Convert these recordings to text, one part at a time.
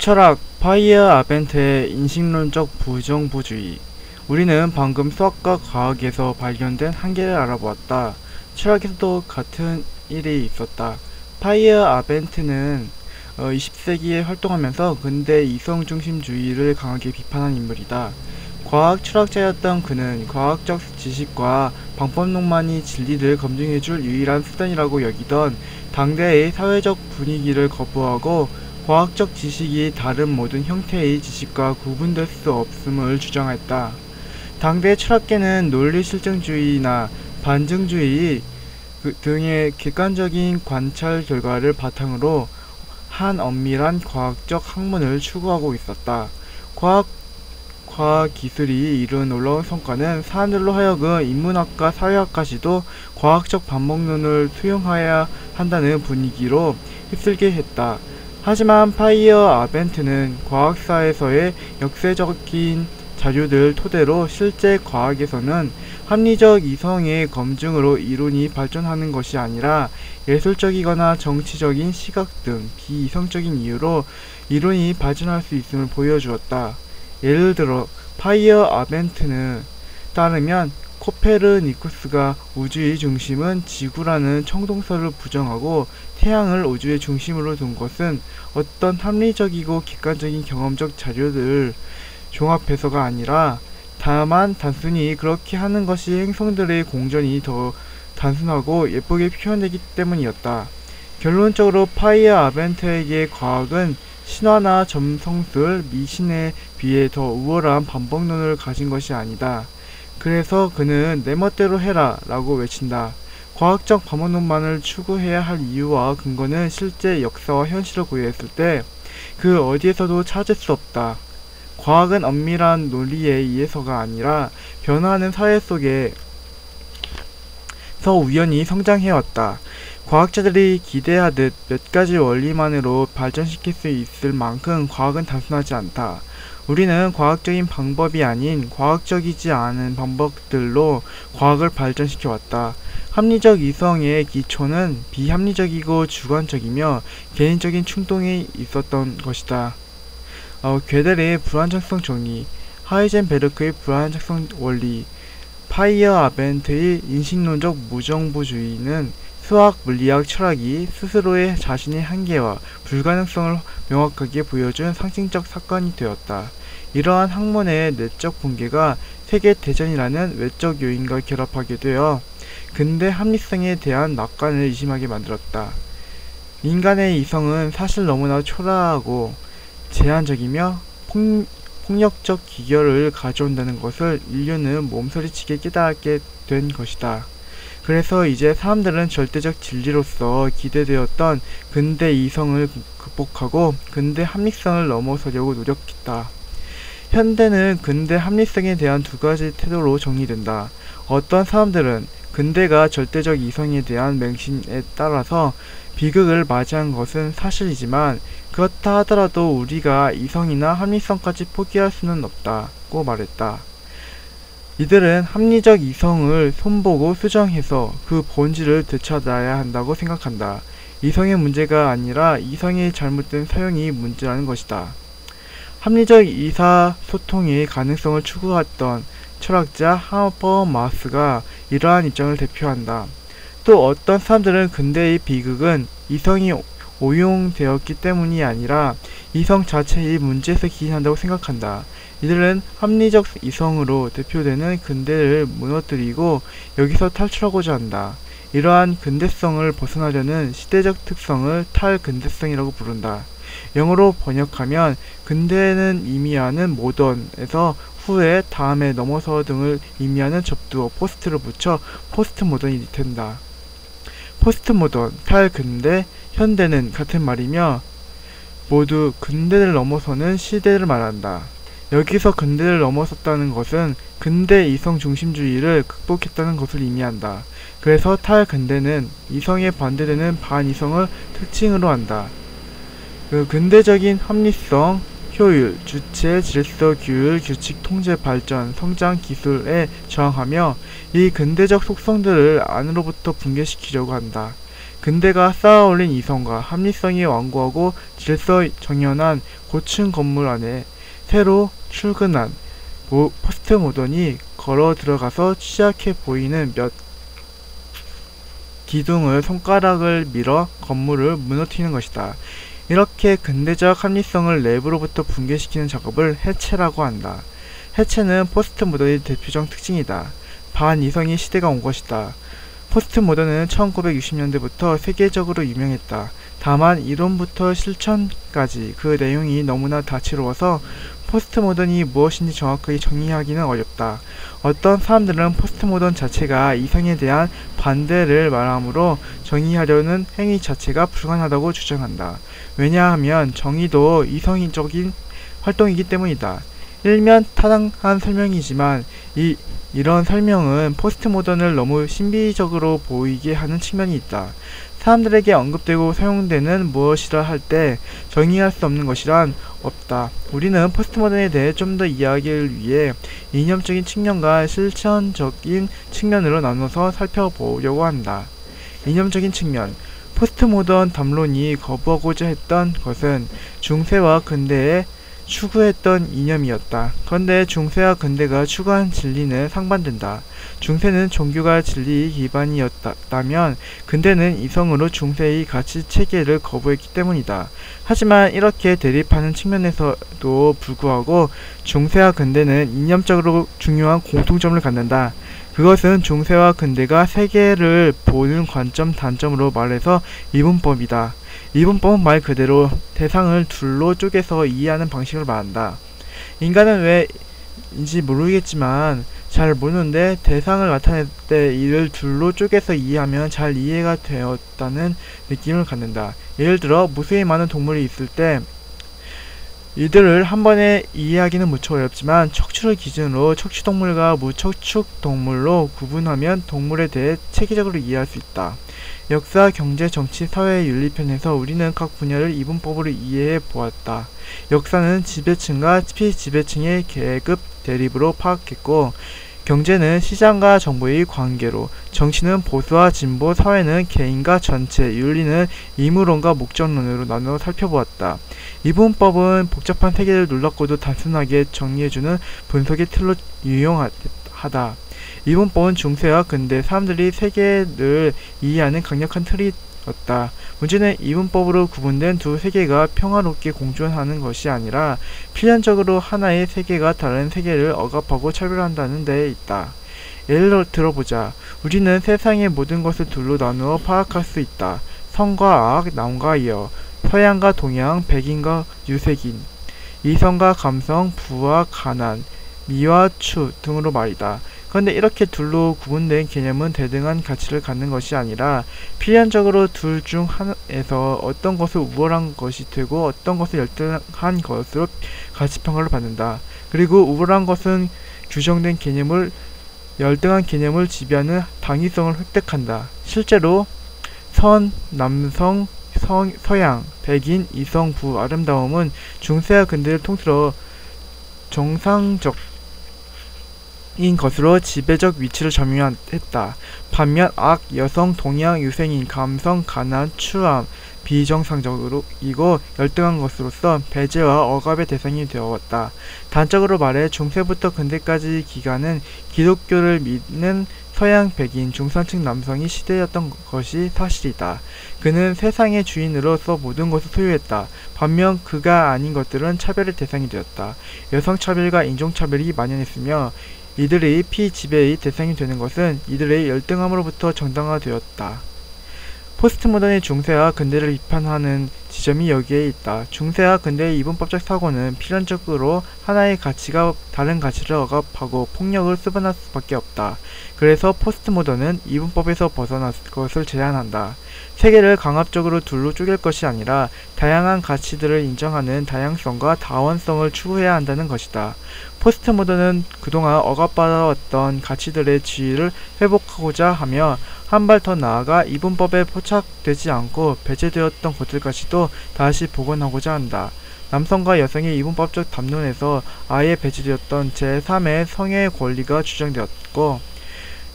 철학 파이어 아벤트의 인식론적 부정부주의. 우리는 방금 수학과 과학에서 발견된 한계를 알아보았다. 철학에서도 같은 일이 있었다. 파이어 아벤트는 20세기에 활동하면서 근대 이성중심주의를 강하게 비판한 인물이다. 과학 철학자였던 그는 과학적 지식과 방법론만이 진리를 검증해줄 유일한 수단이라고 여기던 당대의 사회적 분위기를 거부하고 과학적 지식이 다른 모든 형태의 지식과 구분될 수 없음을 주장했다. 당대 철학계는 논리실증주의나 반증주의 등의 객관적인 관찰 결과를 바탕으로 한 엄밀한 과학적 학문을 추구하고 있었다. 과학기술이 이룬 놀라운 성과는 사람들로 하여금 인문학과 사회학까지도 과학적 반복론을 수용해야 한다는 분위기로 휩쓸게 했다. 하지만 파이어 아벤트는 과학사에서의 역사적인 자료들 토대로 실제 과학에서는 합리적 이성의 검증으로 이론이 발전하는 것이 아니라 예술적이거나 정치적인 시각 등 비이성적인 이유로 이론이 발전할 수 있음을 보여주었다. 예를 들어 파이어 아벤트는 따르면 코페르니쿠스가 우주의 중심은 지구라는 청동설을 부정하고 태양을 우주의 중심으로 둔 것은 어떤 합리적이고 객관적인 경험적 자료들을 종합해서가 아니라 다만 단순히 그렇게 하는 것이 행성들의 공전이 더 단순하고 예쁘게 표현되기 때문이었다. 결론적으로 파이어 아벤트에게 과학은 신화나 점성술, 미신에 비해 더 우월한 반복론을 가진 것이 아니다. 그래서 그는 내 멋대로 해라 라고 외친다. 과학적 반복론만을 추구해야 할 이유와 근거는 실제 역사와 현실을 고려했을 때 그 어디에서도 찾을 수 없다. 과학은 엄밀한 논리에 의해서가 아니라 변화하는 사회 속에서 우연히 성장해왔다. 과학자들이 기대하듯 몇 가지 원리만으로 발전시킬 수 있을 만큼 과학은 단순하지 않다. 우리는 과학적인 방법이 아닌 과학적이지 않은 방법들로 과학을 발전시켜왔다. 합리적 이성의 기초는 비합리적이고 주관적이며 개인적인 충동이 있었던 것이다. 괴델의 불안정성 정리, 하이젠베르크의 불안정성 원리, 파이어 아벤트의 인식론적 무정부주의는 수학, 물리학, 철학이 스스로의 자신의 한계와 불가능성을 명확하게 보여준 상징적 사건이 되었다. 이러한 학문의 내적 붕괴가 세계대전이라는 외적 요인과 결합하게 되어 근대 합리성에 대한 낙관을 의심하게 만들었다. 인간의 이성은 사실 너무나 초라하고 제한적이며 폭력적 기결을 가져온다는 것을 인류는 몸서리치게 깨닫게 된 것이다. 그래서 이제 사람들은 절대적 진리로서 기대되었던 근대 이성을 극복하고 근대 합리성을 넘어서려고 노력했다. 현대는 근대 합리성에 대한 두 가지 태도로 정리된다. 어떤 사람들은 근대가 절대적 이성에 대한 맹신에 따라서 비극을 맞이한 것은 사실이지만 그렇다 하더라도 우리가 이성이나 합리성까지 포기할 수는 없다고 말했다. 이들은 합리적 이성을 손보고 수정해서 그 본질을 되찾아야 한다고 생각한다. 이성의 문제가 아니라 이성의 잘못된 사용이 문제라는 것이다. 합리적 의사소통의 가능성을 추구했던 철학자 하버마스가 이러한 입장을 대표한다. 또 어떤 사람들은 근대의 비극은 이성이 오용되었기 때문이 아니라 이성 자체의 문제에서 기인한다고 생각한다. 이들은 합리적 이성으로 대표되는 근대를 무너뜨리고 여기서 탈출하고자 한다. 이러한 근대성을 벗어나려는 시대적 특성을 탈근대성이라고 부른다. 영어로 번역하면 근대는 의미하는 모던에서 후에, 다음에, 넘어서 등을 의미하는 접두어 포스트를 붙여 포스트 모던이 된다. 포스트 모던, 탈근대, 현대는 같은 말이며 모두 근대를 넘어서는 시대를 말한다. 여기서 근대를 넘어섰다는 것은 근대 이성 중심주의를 극복했다는 것을 의미한다. 그래서 탈근대는 이성에 반대되는 반이성을 특징으로 한다. 근대적인 합리성, 효율, 주체, 질서, 규율, 규칙, 통제, 발전, 성장, 기술에 저항하며 이 근대적 속성들을 안으로부터 붕괴시키려고 한다. 근대가 쌓아올린 이성과 합리성이 완고하고 질서 정연한 고층 건물 안에 새로 출근한 포스트 모던이 걸어 들어가서 취약해 보이는 몇 기둥을 손가락을 밀어 건물을 무너뜨리는 것이다. 이렇게 근대적 합리성을 내부로부터 붕괴시키는 작업을 해체라고 한다. 해체는 포스트 모던의 대표적 특징이다. 반이성의 시대가 온 것이다. 포스트 모던은 1960년대부터 세계적으로 유명했다. 다만 이론부터 실천까지 그 내용이 너무나 다채로워서 포스트 모던이 무엇인지 정확하게 정의하기는 어렵다. 어떤 사람들은 포스트 모던 자체가 이성에 대한 반대를 말하므로 정의하려는 행위 자체가 불가능하다고 주장한다. 왜냐하면 정의도 이성적인 활동이기 때문이다. 일면 타당한 설명이지만 이런 설명은 포스트 모던을 너무 신비적으로 보이게 하는 측면이 있다. 사람들에게 언급되고 사용되는 무엇이라 할 때 정의할 수 없는 것이란 없다. 우리는 포스트 모던에 대해 좀 더 이해하기를 위해 이념적인 측면과 실천적인 측면으로 나눠서 살펴보려고 한다. 이념적인 측면. 포스트 모던 담론이 거부하고자 했던 것은 중세와 근대에 추구했던 이념이었다. 그런데 중세와 근대가 추구한 진리는 상반된다. 중세는 종교가 진리 기반이었다면 근대는 이성으로 중세의 가치 체계를 거부했기 때문이다. 하지만 이렇게 대립하는 측면에서도 불구하고 중세와 근대는 이념적으로 중요한 공통점을 갖는다. 그것은 중세와 근대가 세계를 보는 관점 단점으로 말해서 이분법이다. 이분법은 말 그대로 대상을 둘로 쪼개서 이해하는 방식을 말한다. 인간은 왜인지 모르겠지만 잘 모르는데 대상을 나타낼 때 이를 둘로 쪼개서 이해하면 잘 이해가 되었다는 느낌을 갖는다. 예를 들어 무수히 많은 동물이 있을 때 이들을 한 번에 이해하기는 무척 어렵지만 척추를 기준으로 척추동물과 무척추동물로 구분하면 동물에 대해 체계적으로 이해할 수 있다. 역사, 경제, 정치, 사회, 윤리편에서 우리는 각 분야를 이분법으로 이해해 보았다. 역사는 지배층과 피지배층의 계급 대립으로 파악했고, 경제는 시장과 정보의 관계로, 정치는 보수와 진보, 사회는 개인과 전체, 윤리는 의무론과 목적론으로 나눠 살펴보았다. 이분법은 복잡한 세계를 놀랍고도 단순하게 정리해주는 분석의 틀로 유용하다. 이분법은 중세와 근대 사람들이 세계를 이해하는 강력한 틀이었다. 문제는 이분법으로 구분된 두 세계가 평화롭게 공존하는 것이 아니라 필연적으로 하나의 세계가 다른 세계를 억압하고 차별한다는 데에 있다. 예를 들어보자. 우리는 세상의 모든 것을 둘로 나누어 파악할 수 있다. 선과 악, 남과 여, 서양과 동양, 백인과 유색인, 이성과 감성, 부와 가난, 미와 추 등으로 말이다. 그런데 이렇게 둘로 구분된 개념은 대등한 가치를 갖는 것이 아니라 필연적으로 둘 중 하나에서 어떤 것을 우월한 것이 되고 어떤 것을 열등한 것으로 가치평가를 받는다. 그리고 우월한 것은 규정된 개념을 열등한 개념을 지배하는 당위성을 획득한다. 실제로 선, 남성, 서양, 백인, 이성, 부, 아름다움은 중세와 근대를 통틀어 정상적 인 것으로 지배적 위치를 점유했다. 반면 악, 여성, 동양, 유생인, 감성, 가난, 추함, 비정상적이고 열등한 것으로서 배제와 억압의 대상이 되었다. 단적으로 말해 중세부터 근대까지 기간은 기독교를 믿는 서양 백인 중산층 남성이 시대였던 것이 사실이다. 그는 세상의 주인으로서 모든 것을 소유했다. 반면 그가 아닌 것들은 차별의 대상이 되었다. 여성차별과 인종차별이 만연했으며 이들의 피지배의 대상이 되는 것은 이들의 열등함으로부터 정당화되었다. 포스트모던의 중세와 근대를 비판하는 지점이 여기에 있다. 중세와 근대의 이분법적 사고는 필연적으로 하나의 가치가 다른 가치를 억압하고 폭력을 수반할 수밖에 없다. 그래서 포스트모던은 이분법에서 벗어날 것을 제안한다. 세계를 강압적으로 둘로 쪼갤 것이 아니라 다양한 가치들을 인정하는 다양성과 다원성을 추구해야 한다는 것이다. 포스트모던은 그동안 억압받아왔던 가치들의 지위를 회복하고자 하며 한 발 더 나아가 이분법에 포착되지 않고 배제되었던 것들까지도 다시 복원하고자 한다. 남성과 여성의 이분법적 담론에서 아예 배제되었던 제3의 성의 권리가 주장되었고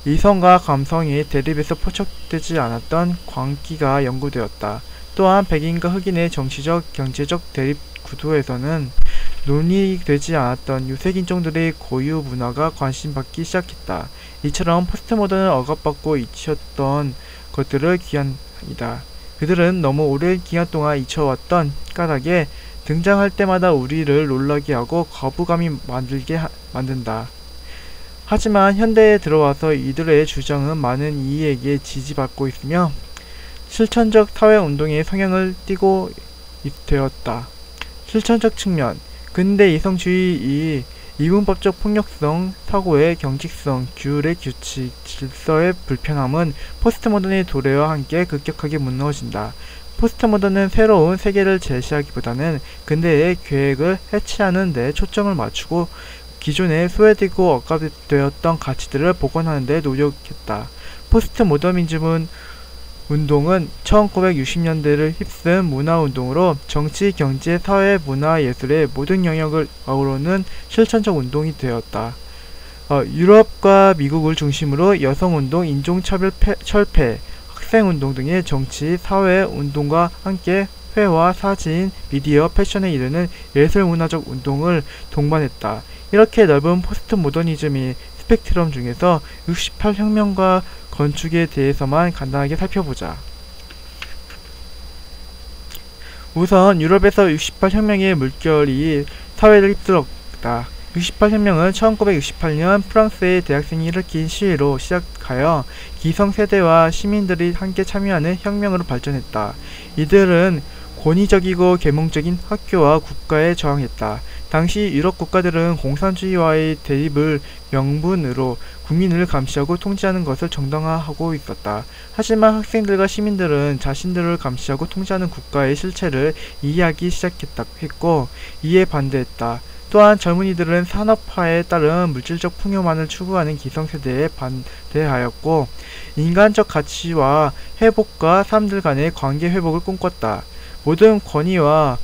이성과 감성이 대립해서 포착되지 않았던 광기가 연구되었다. 또한 백인과 흑인의 정치적, 경제적 대립 구도에서는 논의되지 않았던 유색 인종들의 고유 문화가 관심받기 시작했다. 이처럼 포스트모던을 억압받고 잊혔던 것들을 귀환이다. 그들은 너무 오랜 기간 동안 잊혀왔던 까닭에 등장할 때마다 우리를 놀라게 하고 거부감이 만든다. 하지만 현대에 들어와서 이들의 주장은 많은 이에게 지지받고 있으며 실천적 사회운동의 성향을 띠고 되었다. 실천적 측면, 근대 이성주의의 이분법적 폭력성, 사고의 경직성, 규율의 규칙, 질서의 불편함은 포스트모던의 도래와 함께 급격하게 무너진다. 포스트모던은 새로운 세계를 제시하기보다는 근대의 계획을 해체하는 데 초점을 맞추고 기존에 소외되고 억압되었던 가치들을 복원하는 데 노력했다. 포스트모더니즘 운동은 1960년대를 휩쓴 문화운동으로 정치, 경제, 사회, 문화, 예술의 모든 영역을 아우르는 실천적 운동이 되었다. 유럽과 미국을 중심으로 여성운동, 인종차별 철폐, 학생운동 등의 정치, 사회 운동과 함께 회화, 사진, 미디어, 패션에 이르는 예술문화적 운동을 동반했다. 이렇게 넓은 포스트모더니즘의 스펙트럼 중에서 68혁명과 건축에 대해서만 간단하게 살펴보자. 우선 유럽에서 68혁명의 물결이 사회를 휩쓸었다. 68혁명은 1968년 프랑스의 대학생이 일으킨 시위로 시작하여 기성세대와 시민들이 함께 참여하는 혁명으로 발전했다. 이들은 권위적이고 계몽적인 학교와 국가에 저항했다. 당시 유럽 국가들은 공산주의와의 대립을 명분으로 국민을 감시하고 통제하는 것을 정당화하고 있었다. 하지만 학생들과 시민들은 자신들을 감시하고 통제하는 국가의 실체를 이해하기 시작했고 이에 반대했다. 또한 젊은이들은 산업화에 따른 물질적 풍요만을 추구하는 기성세대에 반대하였고 인간적 가치와 회복과 사람들 간의 관계 회복을 꿈꿨다. 모든 권위와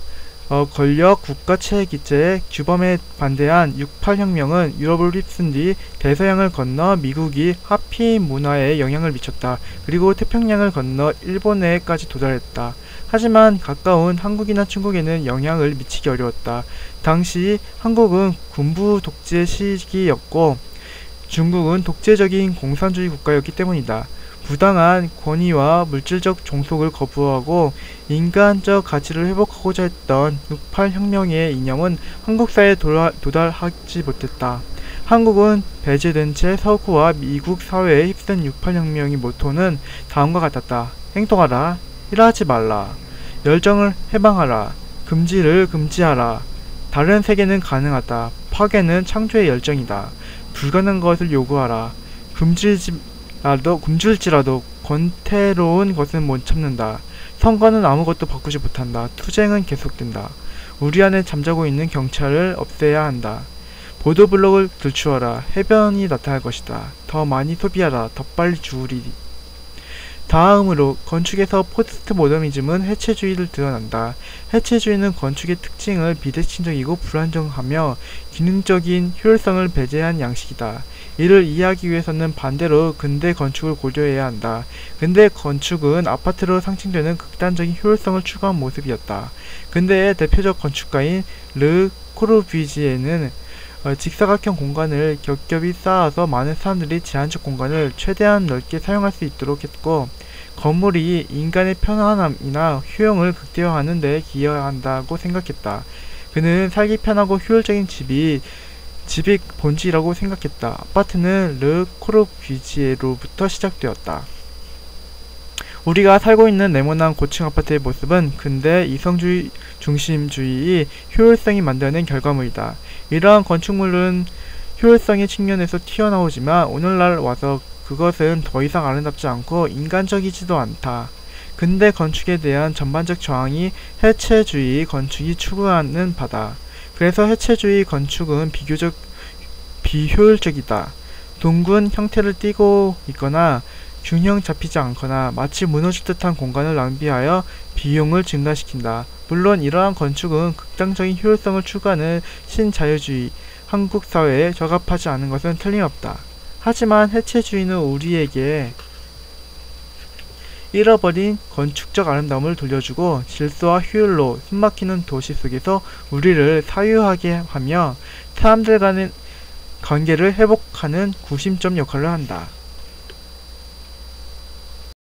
권력, 국가 체계 기체의 규범에 반대한 68혁명은 유럽을 휩쓴 뒤 대서양을 건너 미국이 하피 문화에 영향을 미쳤다. 그리고 태평양을 건너 일본에까지 도달했다. 하지만 가까운 한국이나 중국에는 영향을 미치기 어려웠다. 당시 한국은 군부 독재 시기였고 중국은 독재적인 공산주의 국가였기 때문이다. 부당한 권위와 물질적 종속을 거부하고 인간적 가치를 회복하고자 했던 68혁명의 이념은 한국 사회에 도달하지 못했다. 한국은 배제된 채 서구와 미국 사회에 휩쓴 68혁명의 모토는 다음과 같았다. 행동하라. 일하지 말라. 열정을 해방하라. 금지를 금지하라. 다른 세계는 가능하다. 파괴는 창조의 열정이다. 불가능한 것을 요구하라. 굶줄지라도 권태로운 것은 못 참는다. 선거는 아무것도 바꾸지 못한다. 투쟁은 계속된다. 우리 안에 잠자고 있는 경찰을 없애야 한다. 보도블록을 들추어라. 해변이 나타날 것이다. 더 많이 소비하라. 더 빨리 죽으리니. 다음으로 건축에서 포스트모더니즘은 해체주의를 드러난다. 해체주의는 건축의 특징을 비대칭적이고 불안정하며 기능적인 효율성을 배제한 양식이다. 이를 이해하기 위해서는 반대로 근대 건축을 고려해야 한다. 근대 건축은 아파트로 상징되는 극단적인 효율성을 추구한 모습이었다. 근대의 대표적 건축가인 르 코르뷔지에는 직사각형 공간을 겹겹이 쌓아서 많은 사람들이 제한적 공간을 최대한 넓게 사용할 수 있도록 했고 건물이 인간의 편안함이나 효용을 극대화하는 데 기여한다고 생각했다. 그는 살기 편하고 효율적인 집이 본질이라고 생각했다. 아파트는 르 코르뷔지에로부터 시작되었다. 우리가 살고 있는 네모난 고층 아파트의 모습은 근대 이성주의 중심주의의 효율성이 만들어낸 결과물이다. 이러한 건축물은 효율성의 측면에서 튀어나오지만 오늘날 와서 그것은 더 이상 아름답지 않고 인간적이지도 않다. 근대 건축에 대한 전반적 저항이 해체주의 건축이 추구하는 바다. 그래서 해체주의 건축은 비교적 비효율적이다. 둥근 형태를 띠고 있거나 균형 잡히지 않거나 마치 무너질 듯한 공간을 낭비하여 비용을 증가시킨다. 물론 이러한 건축은 극단적인 효율성을 추구하는 신자유주의 한국 사회에 적합하지 않은 것은 틀림없다. 하지만 해체주의는 우리에게 잃어버린 건축적 아름다움을 돌려주고 질서와 효율로 숨막히는 도시 속에서 우리를 사유하게 하며 사람들 간의 관계를 회복하는 구심점 역할을 한다.